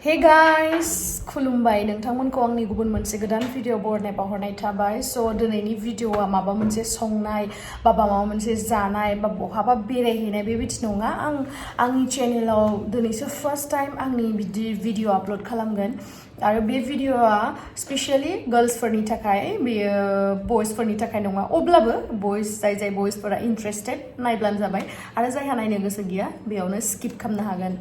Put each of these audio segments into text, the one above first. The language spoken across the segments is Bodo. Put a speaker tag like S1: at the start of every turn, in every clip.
S1: Hey guys, खुलुमबाय नोंथांमोनखौ आंनि गुबुन मोनसे गोदान भिडिअ बावहरनाय थाबाय स' दिनैनि भिडिअआ माबा मोनसे संनाय माबा मोनसे जानाय बा बहाबा बेरायहैनाय बेबायदि नङा आंनि चेनेलाव दिनैसो फार्स्ट टाइम आंनि बिदि भिडिअ आपल'ड खालामगोन आरो बे भिडिअआ स्पेशली गर्ल्सफोरनि थाखाय बेयो बयसफोरनि थाखाय नङा अब्लाबो जाय बयसफोरा इन्ट्रेस्टेड नायब्लानो जाबाय आरो जायहा नायनो गोसो गैया बेयावनो स्किप खालामनो हागोन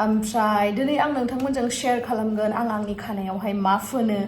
S1: ओमफ्राय दिनै आं नोंथांमोनजों शेयार खालामगोन आंनि खानायावहाय मा फोनो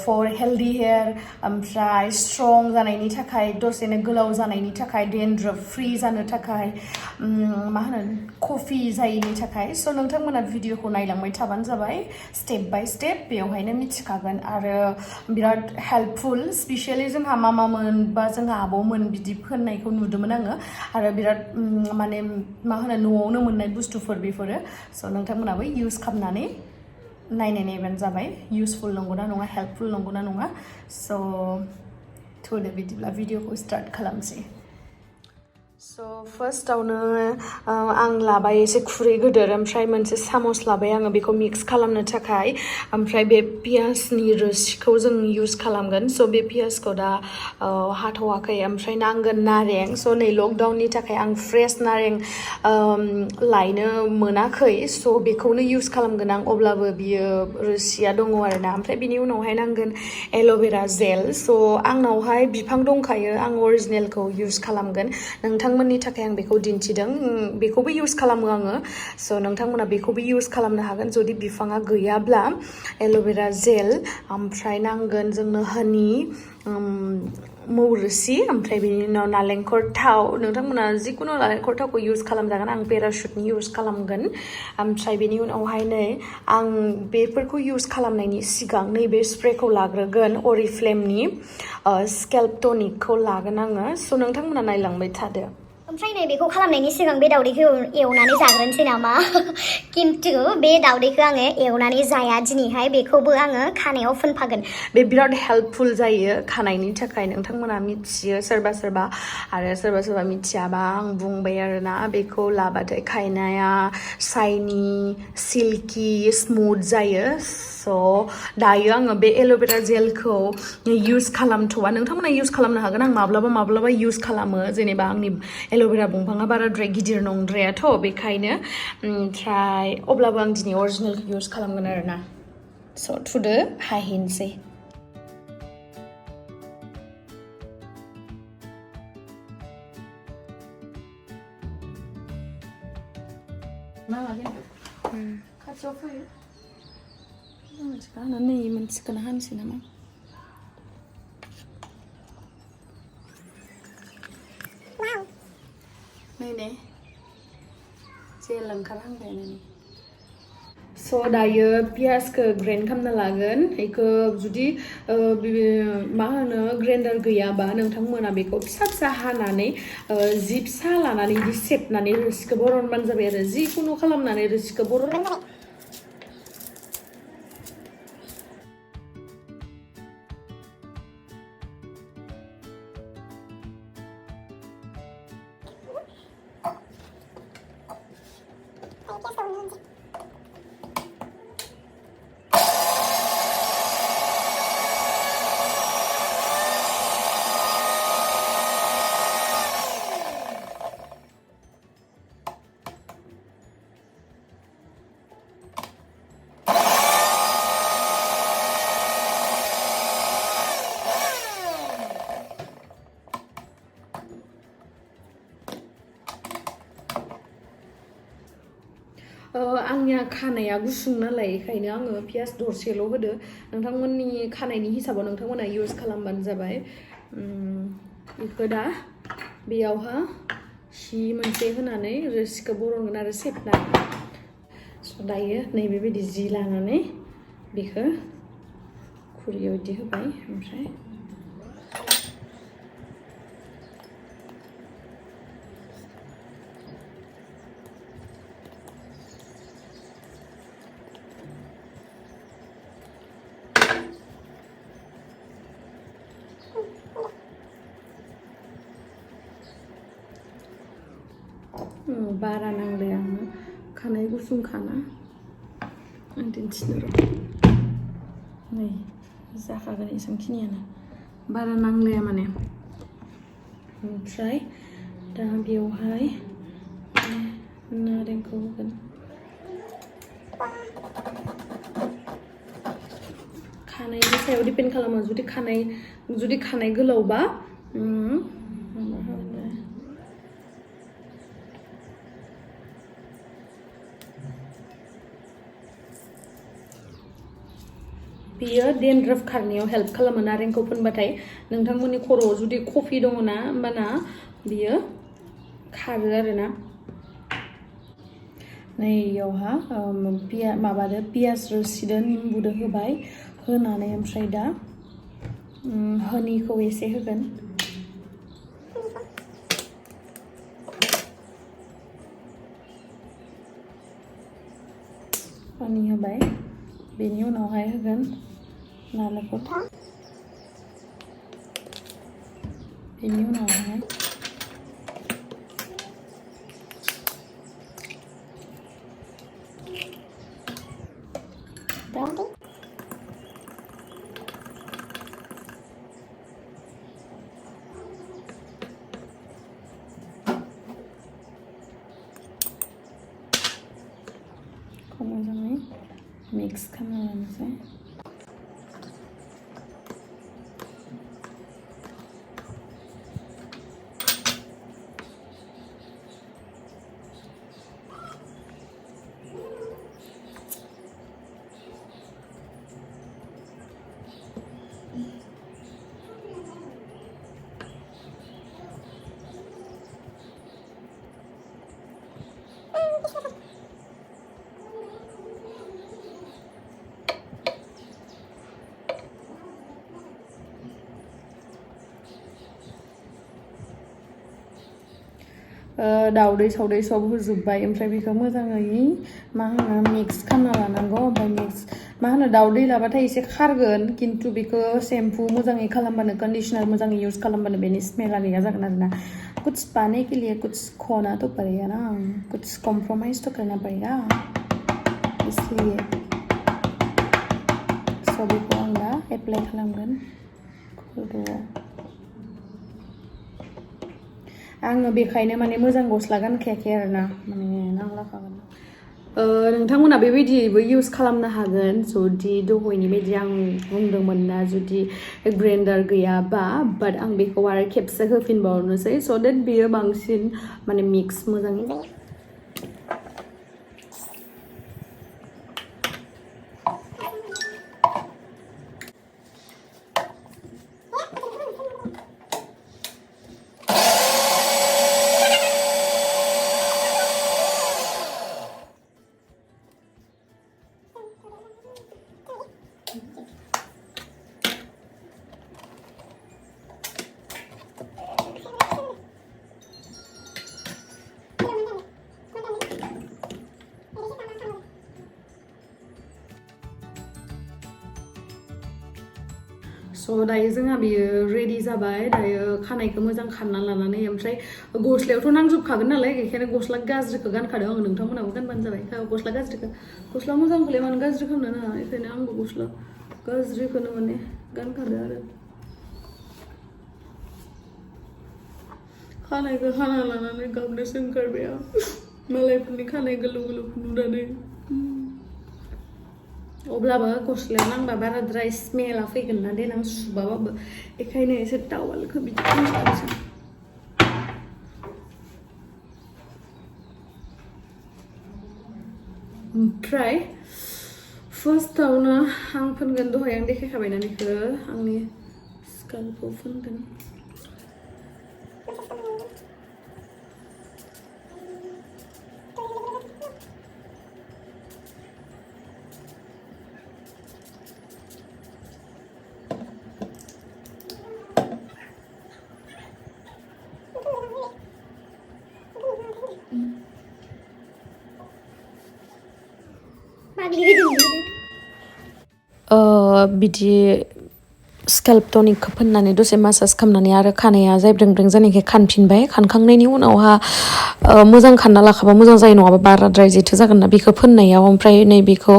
S1: फर हेल्दी हेयार ओमफ्राय स्ट्रं जानायनि थाखाय दसेनो गोलाव जानायनि थाखाय डेन्ड्रफ फ्री जानो थाखाय मा होनो कफि जायैनि थाखाय स' नोंथांमोना भिडिअखौ नायलांबाय थाबानो जाबाय स्टेप बाय स्टेप बेवहायनो मिथिखागोन आरो बिराद हेल्पफुल स्पेशली जोंहा मामामोन बा जोंहा आब'मोन बिदि फोननायखौ नुदोंमोन आङो आरो बिराद माने मा होनो न'आवनो मोननाय बुस्थुफोर बेफोरो स' नोंथांमोनाबो इउज खालामनानै नायबानो जाबाय इउजफुल नंगौना नङा हेल्पफुल नंगौना नङा स' थुदो बिदिब्ला भिडिअखौ स्टार्ट खालामसै स' फार्स्टआवनो आं लाबाय एसे खुरै गिदिर ओमफ्राय मोनसे सामस लाबाय आङो बेखौ मिक्स खालामनो थाखाय ओमफ्राय बे पियासनि रोसिखौ जों इउज खालामगोन स' बे पियासखौ दा हाथ'वाखै ओमफ्राय नांगोन नारें स' नै लकडाउननि थाखाय आं फ्रेस नारें लायनो मोनाखै स' बेखौनो इउज खालामगोन आं अब्लाबो बियो रोसिया दङ आरोना ओमफ्राय बिनि उनावहाय नांगोन एल'भेरा जेल स' आंनावहाय बिफां दंखायो आं अरिजिनेलखौ इउज खालामगोन नोंथांमोननि थाखाय आं बेखौ दिन्थिदों बेखौबो इउज खालामो आङो स' नोंथांमोना बेखौबो इउज खालामनो हागोन जुदि बिफाङा गैयाब्ला एल'भेरा जेल ओमफ्राय नांगोन जोंनो हानि मौ रोसि ओमफ्राय बेनि उनाव नालेंखर थाव नोंथांमोना जिखुनु नालेंखर थावखौ इउज खालामजागोन आं पेराशुटनि इउज खालामगोन ओमफ्राय बेनि उनावहाय नै आं बेफोरखौ इउज खालामनायनि सिगां नैबे स्प्रेखौ लाग्रोगोन अरिफ्लेमनि स्केल्प टनिकखौ लागोन आङो स' नोंथांमोना नायलांबाय थादो
S2: ओमफ्राय नै बेखौ खालामनायनि सिगां बे दावदैखौ एवनानै जाग्रोनोसै नामा खिन्थु बे दावदैखौ आङो एवनानै जाया दिनैहाय बेखौबो आङो खानायाव फोनफागोन
S1: बे बिराद हेल्पफुल जायो खानायनि थाखाय नोंथांमोना मिथियो सोरबा आरो सोरबा मिथियाबा आं बुंबाय आरोना बेखौ लाबाथाय खानाया शाइनि सिल्कि स्मुथ जायो स' दायो आङो बे एल'भेरा जेलखौ इउज खालामथ'वा नोंथांमोना इउज खालामनो हागोन आं माब्लाबा इउज खालामो जेनेबा आंनि एल'भेरा दंफाङा बाराद्राय गिदिर नंद्रायाथ' बेखायनो ओमफ्राय अब्लाबो आं दिनै अरिजिनेलखौ इउज खालामगोन आरोना स' थुदो हाहैनोसै मा लागोन खाथियाव फैयो मोनथिखौ नै मोनथिखौनो हानोसै नामा नै जेल ओंखारहांबाय नै स' दायो पियासखौ ग्रेन्ड खालामना लागोन बेखौ जुदि मा होनो ग्रेन्डार गैयाबा नोंथांमोना बेखौ फिसा हानानै जि फिसा लानानै बिदि सेबनानै रोसिखौ बरनबानो जाबाय आरो जिखुनु खालामनानै रोसिखौ बरनबानो आंनिया खानाया गुसुं नालाय बेखायनो आङो पियास दरसेल' होदो नोंथांमोननि खानायनि हिसाबाव नोंथांमोना इउज खालामबानो जाबाय बेखौ दा बेयावहा हि मोनसे होनानै रोसिखौ बरनगोन आरो सेबनानै स' दायो नैबेबायदि जि लानानै बेखौ खुरियाव बिदि होबाय ओमफ्राय बारा नांलाय आंनो खानाय गुसुं खाना आं दिन्थिनो र' नै जाखागोन एसेबांखिनियानो बारा नांलाया माने ओमफ्राय दा बेवहाय नारेंखौ होगोन खानायनि सायाव डिपेन्ड खालामो जुदि खानाय गोलावबा बेयो डेन्ड्राफ खारनायाव हेल्प खालामो नारेंखौ फोनबाथाय नोंथांमोननि खर'आव जुदि कफि दङ ना होमबाना बियो खारो आरोना नै इयावहा माबादो पियाज रोसिदो निम्बुदो होबाय होनानै ओमफ्राय दा हनिखौ एसे होगोन हनि होबाय बेनि उनावहाय होगोन नालेंखर बेनि उनावहाय मोजाङै मिक्स खालामना लानोसै दाउदै सावदै सब होजोब्बाय ओमफ्राय बेखौ मोजाङै मा होनो मिक्स खालामना लानांगौ ओमफ्राय दाउदै लाबाथाय एसे खारगोन खिन्थु बेखौ शेम्पू मोजाङै खालामबानो कन्डिशनार मोजाङै इउज खालामबानो बेनि स्मेला गैया जागोन आरोना कुछ पाने के लिए कुछ खोना तो पड़ेगा ना कुछ कॉम्प्रोमाइज तो करना पड़ेगा इसलिए बेखौ आं दा एप्लाइ खालामगोन खर'आव आङो बेखायनो माने मोजां गस्ला गानखायाखै आरोना माने नांलाखागोन नोंथांमोना बेबायदियैबो इउज खालामनो हागोन जुदि दहायनि बायदि आं बुंदोंमोन ना जुदि ग्राइन्डार गैयाबा बाट आं बेखौ आरो खेबसे होफिनबावनोसै स' देट बेयो बांसिन माने मिक्स मोजाङै जायो स' दायो जोंहा बेयो रेडि जाबाय दायो खानायखौ मोजां खानना लानानै ओमफ्राय गस्लायावथ' नांजोबखागोन नालाय बेखायनो गस्ला गाज्रिखौ गानखादों आं नोंथांमोनाबो गानबानो जाबाय गस्ला गाज्रिखौ गस्ला मोजांखौलाय मानो गाज्रि खालामनो नाङा बेखायनो आंबो गस्ला गाज्रिखौनो माने गानखादों आरो खानायखौ हाना लानानै गाबनोसो ओंखारबाय आं मालायफोरनि खानाय गोलाव गोलावखौ नुनानै अब्लाबो गस्लायाव नांबा बाराद्राय स्मेला फैगोन ना देनां सुबाबाबो बेखायनो एसे टावेलखौ बिदि खालामनोसै ओमफ्राय फार्स्टआवनो आं फोनगोन दहाय आं देखायखाबायना बेखौ आंनि स्काल्पआव फोनगोन बिदि स्केल्प टनिकखौ फोननानै दसे मासाज खालामनानै आरो खानाया जायब्रें जानायखाय खानफिनबाय खानखांनायनि उनावहा मोजां खानना लाखाबा मोजां जायो नङाबा बाराद्राय जेथो जागोन ना बेखौ फोननायाव ओमफ्राय नैबेखौ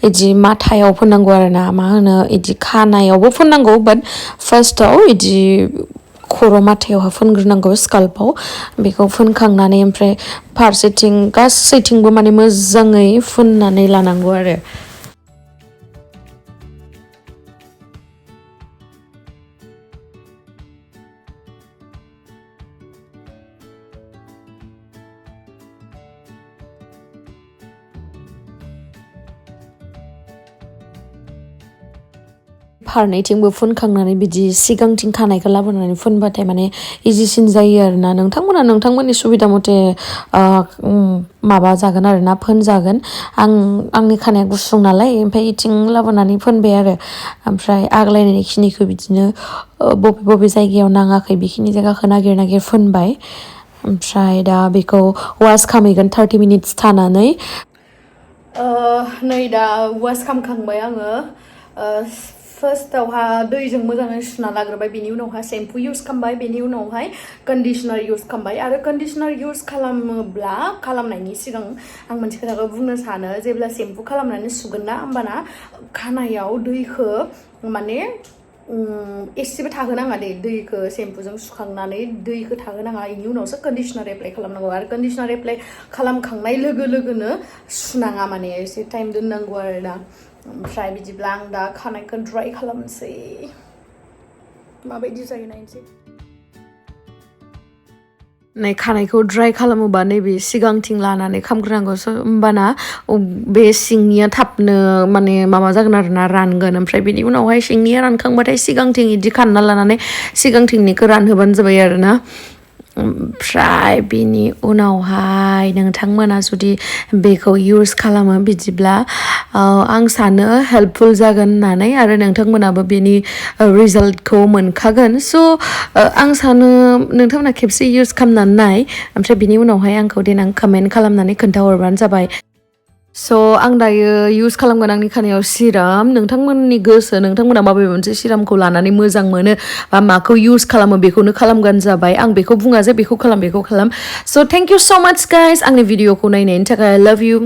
S1: इदि माथायाव फोननांगौ आरो ना मा होनो इदि खानायावबो फोननांगौ बाट फार्स्टआव इदि खर' माथायावहा फोनग्रोनांगौ स्काल्पआव बेखौ फोनखांनानै ओमफ्राय फारसेथिं गासैथिंबो माने मोजाङै फुननानै लानांगौ आरो फारनैथिंबो फुनखांनानै बिदि सिगांथिं खानायखौ लाबोनानै फुनबाथाय माने इजिसिन जायो आरोना नोंथांमोना नोंथांमोननि सुबिदा मथे माबा जागोन आरोना फोनजागोन आंनि खानाया गुसुं नालाय ओमफ्राय इथिं लाबोनानै फोनबाय आरो ओमफ्राय आग्लायनाय खिनिखौ बिदिनो बबे जायगायाव नाङाखै बेखिनि जायगाखौ नागिर फोनबाय ओमफ्राय दा बेखौ वास खालामहैगोन 30 मिनिट्स थानानै नै दा वास खालामखांबाय आङो फार्स्टआवहा दैजों मोजाङै सुना लाग्रोबाय बेनि उनावहाय सेम्पु इउज खालामबाय बेनि उनावहाय कन्डिशनार इउज खालामबाय आरो कन्डिशनार इउज खालामनायनि सिगां आं मोनसे खोथाखौ बुंनो सानो जेब्ला सेम्पु खालामनानै सुगोन ना होमबाना खानायाव दैखौ माने एसेबो थाहोनाङा दे दैखौ सेम्पुजों सुखांनानै दैखौ थाहोनाङा बेनि उनावसो कन्डिशनार एप्लाइ खालामनांगौ आरो कन्डिशनार एप्लाइ खालामखांनाय लोगो लोगोनो सुनाङा माने एसे टाइम दोननांगौ आरो ना ओमफ्राय बिदिब्ला आं दा खानायखौ ड्राइ खालामनोसै माबायदि जायो नायनोसै नै खानायखौ ड्राइ खालामोबा नैबे सिगांथिं लानानै खामग्रोनांगौ होमबाना बे सिंनिया थाबनो माने माबा जागोन आरोना रानगोन ओमफ्राय बेनि उनावहाय सिंनिया रानखांबाथाय सिगांथिं इदि खानना लानानै सिगांथिंनिखौ रानहोबानो जाबाय आरोना ओमफ्राय बेनि उनावहाय नोंथांमोना जुदि बेखौ इउज खालामो बिदिब्ला आं सानो हेल्पफुल जागोन होननानै आरो नोंथांमोनाबो बेनि रिजाल्टखौ मोनखागोन स' आं सानो नोंथांमोना खेबसे इउज खालामनानै नाय ओमफ्राय बिनि उनावहाय आंखौ देनां कमेन्ट खालामनानै खोन्थाहरबानो जाबाय स' आं दायो इउज खालामगोन आंनि खानायाव सिराम नोंथांमोननि गोसो नोंथांमोना माबे मोनसे सिरामखौ लानानै मोजां मोनो बा माखौ इउज खालामो बेखौनो खालामगानो जाबाय आं बेखौ बुङा जे बेखौ खालाम स' थेंक इउ स' माच गाइस आंनि भिडिअखौ नायनायनि थाखाय I love you